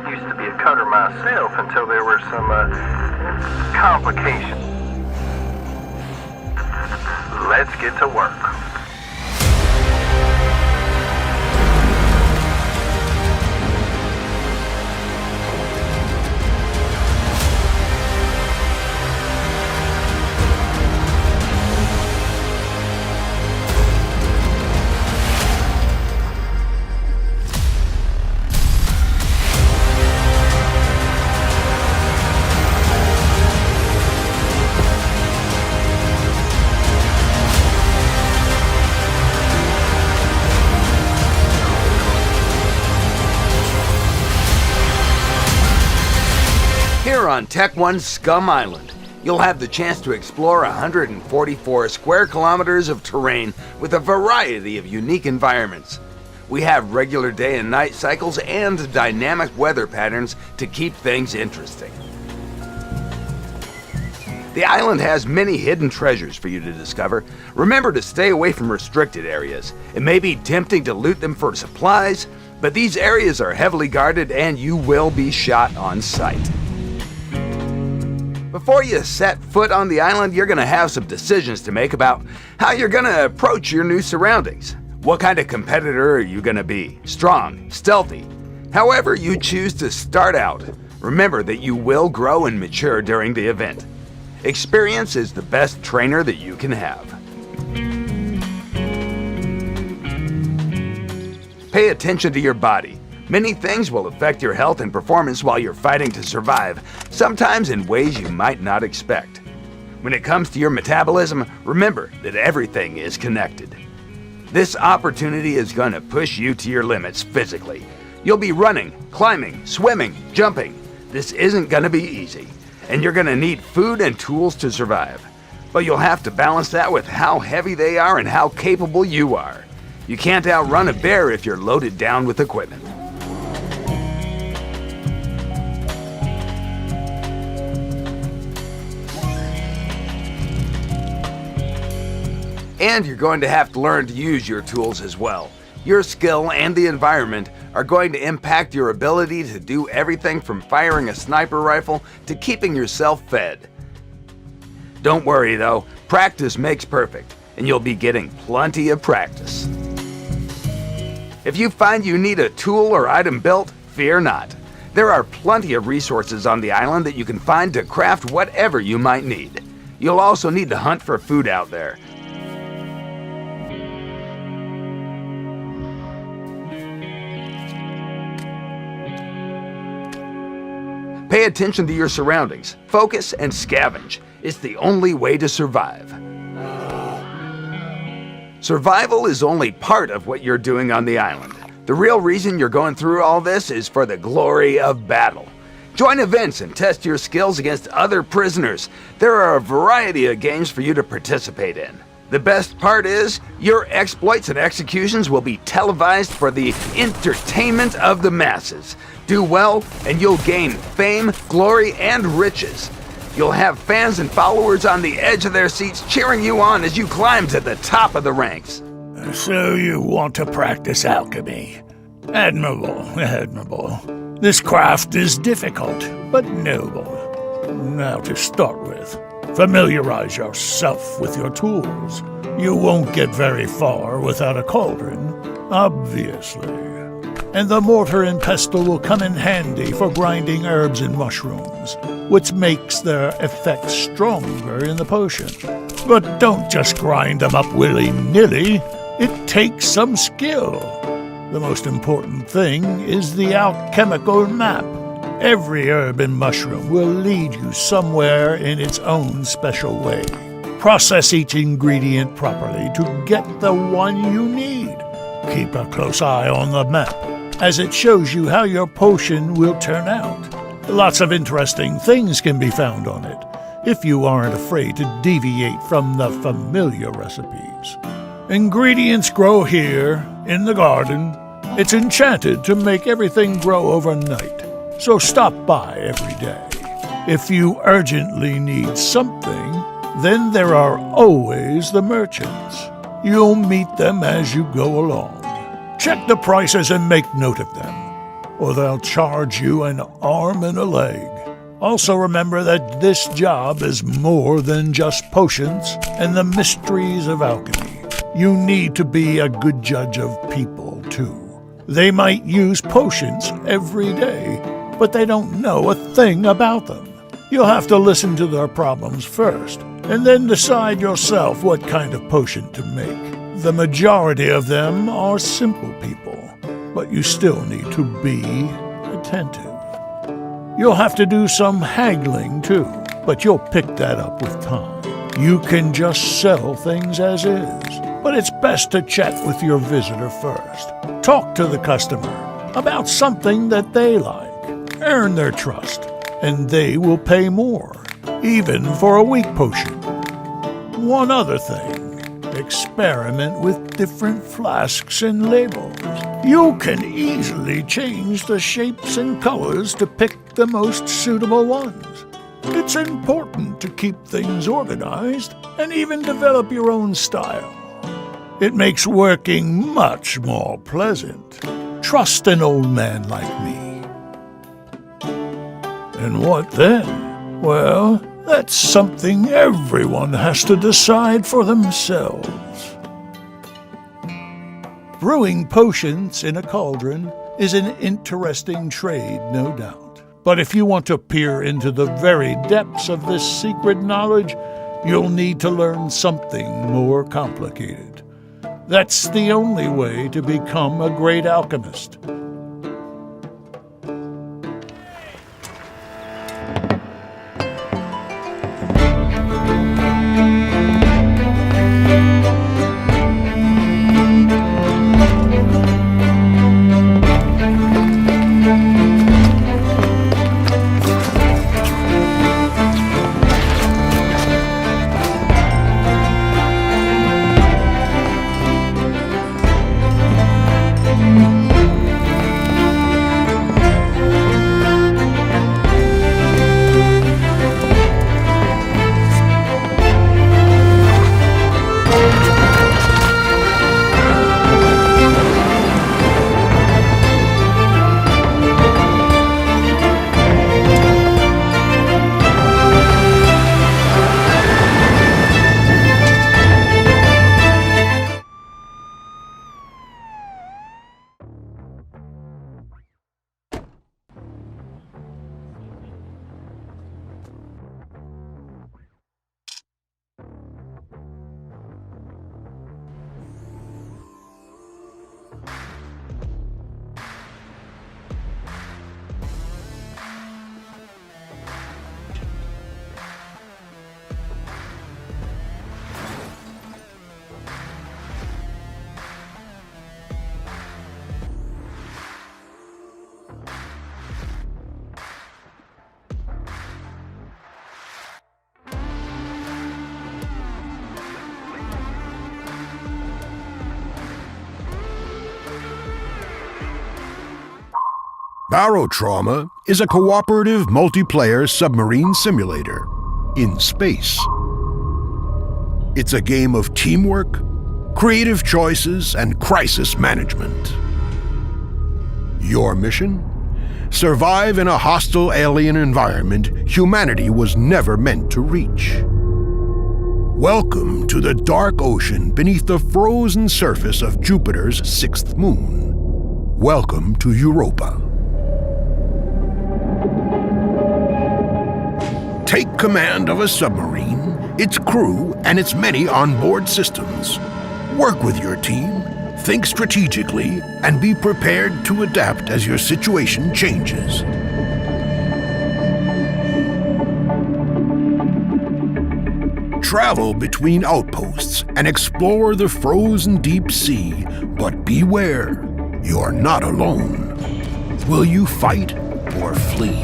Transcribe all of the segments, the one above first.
Used to be a cutter myself until there were some complications. Let's get to work. Here on Tech One's Scum Island, you'll have the chance to explore 144 square kilometers of terrain with a variety of unique environments. We have regular day and night cycles and dynamic weather patterns to keep things interesting. The island has many hidden treasures for you to discover. Remember to stay away from restricted areas. It may be tempting to loot them for supplies, but these areas are heavily guarded and you will be shot on sight. Before you set foot on the island, you're going to have some decisions to make about how you're going to approach your new surroundings. What kind of competitor are you going to be? Strong, stealthy? However you choose to start out, remember that you will grow and mature during the event. Experience is the best trainer that you can have. Pay attention to your body. Many things will affect your health and performance while you're fighting to survive, sometimes in ways you might not expect. When it comes to your metabolism, remember that everything is connected. This opportunity is going to push you to your limits physically. You'll be running, climbing, swimming, jumping. This isn't going to be easy, and you're going to need food and tools to survive. But you'll have to balance that with how heavy they are and how capable you are. You can't outrun a bear if you're loaded down with equipment. And you're going to have to learn to use your tools as well. Your skill and the environment are going to impact your ability to do everything from firing a sniper rifle to keeping yourself fed. Don't worry though, practice makes perfect, and you'll be getting plenty of practice. If you find you need a tool or item built, fear not. There are plenty of resources on the island that you can find to craft whatever you might need. You'll also need to hunt for food out there. Pay attention to your surroundings. Focus and scavenge. It's the only way to survive. Survival is only part of what you're doing on the island. The real reason you're going through all this is for the glory of battle. Join events and test your skills against other prisoners. There are a variety of games for you to participate in. The best part is, your exploits and executions will be televised for the entertainment of the masses. Do well, and you'll gain fame, glory, and riches. You'll have fans and followers on the edge of their seats cheering you on as you climb to the top of the ranks. So you want to practice alchemy? Admirable, admirable. This craft is difficult, but noble. Now to start with, familiarize yourself with your tools. You won't get very far without a cauldron, obviously. And the mortar and pestle will come in handy for grinding herbs and mushrooms, which makes their effect stronger in the potion. But don't just grind them up willy-nilly. It takes some skill. The most important thing is the alchemical map. Every herb and mushroom will lead you somewhere in its own special way. Process each ingredient properly to get the one you need. Keep a close eye on the map, as it shows you how your potion will turn out. Lots of interesting things can be found on it, if you aren't afraid to deviate from the familiar recipes. Ingredients grow here, in the garden. It's enchanted to make everything grow overnight, so stop by every day. If you urgently need something, then there are always the merchants. You'll meet them as you go along. Check the prices and make note of them. or they'll charge you an arm and a leg. Also remember that this job is more than just potions and the mysteries of alchemy. You need to be a good judge of people, too. They might use potions every day, but they don't know a thing about them. You'll have to listen to their problems first, and then decide yourself what kind of potion to make. The majority of them are simple people, but you still need to be attentive. You'll have to do some haggling, too, but you'll pick that up with time. You can just sell things as is, but it's best to chat with your visitor first. Talk to the customer about something that they like. Earn their trust, and they will pay more, even for a weak potion. One other thing. Experiment with different flasks and labels. You can easily change the shapes and colors to pick the most suitable ones. It's important to keep things organized and even develop your own style. It makes working much more pleasant. Trust an old man like me. And what then? Well, that's something everyone has to decide for themselves. Brewing potions in a cauldron is an interesting trade, no doubt. But if you want to peer into the very depths of this secret knowledge, you'll need to learn something more complicated. That's the only way to become a great alchemist. Barotrauma is a cooperative multiplayer submarine simulator in space. It's a game of teamwork, creative choices, and crisis management. Your mission? Survive in a hostile alien environment humanity was never meant to reach. Welcome to the dark ocean beneath the frozen surface of Jupiter's sixth moon. Welcome to Europa. Take command of a submarine, its crew, and its many onboard systems. Work with your team, think strategically, and be prepared to adapt as your situation changes. Travel between outposts and explore the frozen deep sea, but beware, you're not alone. Will you fight or flee?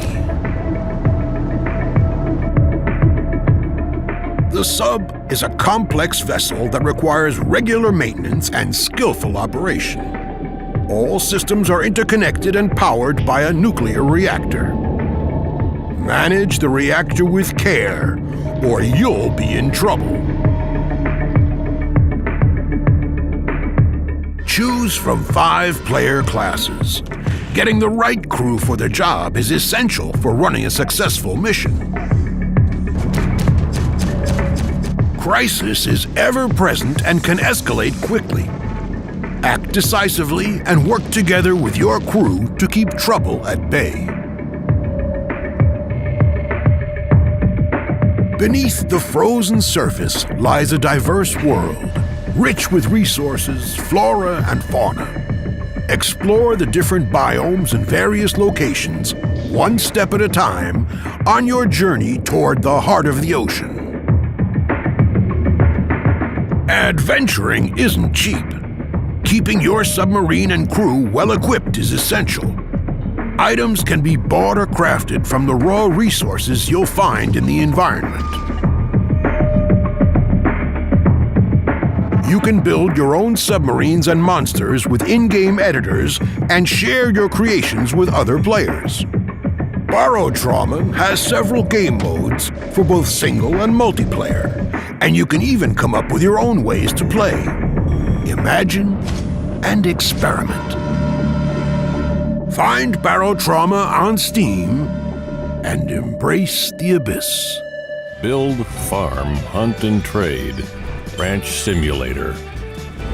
The sub is a complex vessel that requires regular maintenance and skillful operation. All systems are interconnected and powered by a nuclear reactor. Manage the reactor with care, or you'll be in trouble. Choose from 5 player classes. Getting the right crew for the job is essential for running a successful mission. Crisis is ever present and can escalate quickly. Act decisively and work together with your crew to keep trouble at bay. Beneath the frozen surface lies a diverse world, rich with resources, flora, and fauna. Explore the different biomes in various locations, one step at a time, on your journey toward the heart of the ocean. Adventuring isn't cheap. Keeping your submarine and crew well equipped is essential. Items can be bought or crafted from the raw resources you'll find in the environment. You can build your own submarines and monsters with in-game editors and share your creations with other players. Barotrauma has several game modes for both single and multiplayer, and you can even come up with your own ways to play. Imagine and experiment. Find Barotrauma on Steam and embrace the abyss. Build, farm, hunt, and trade. Ranch Simulator.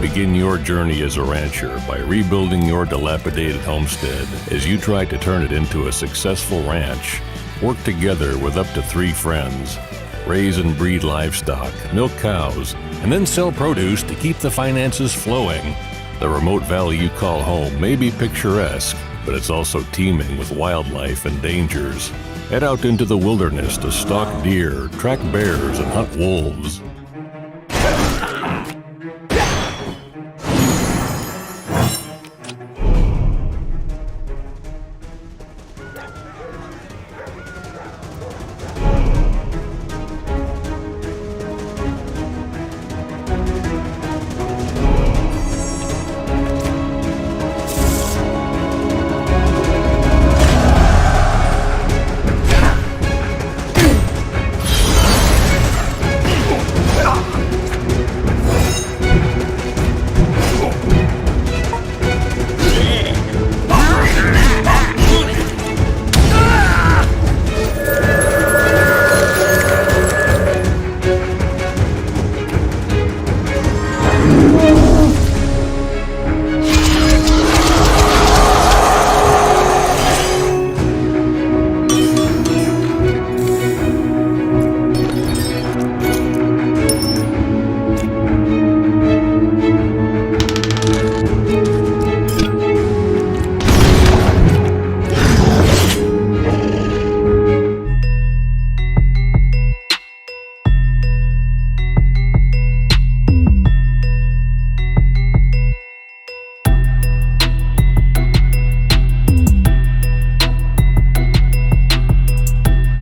Begin your journey as a rancher by rebuilding your dilapidated homestead as you try to turn it into a successful ranch. Work together with up to 3 friends. Raise and breed livestock, milk cows, and then sell produce to keep the finances flowing. The remote valley you call home may be picturesque, but it's also teeming with wildlife and dangers. Head out into the wilderness to stalk deer, track bears, and hunt wolves.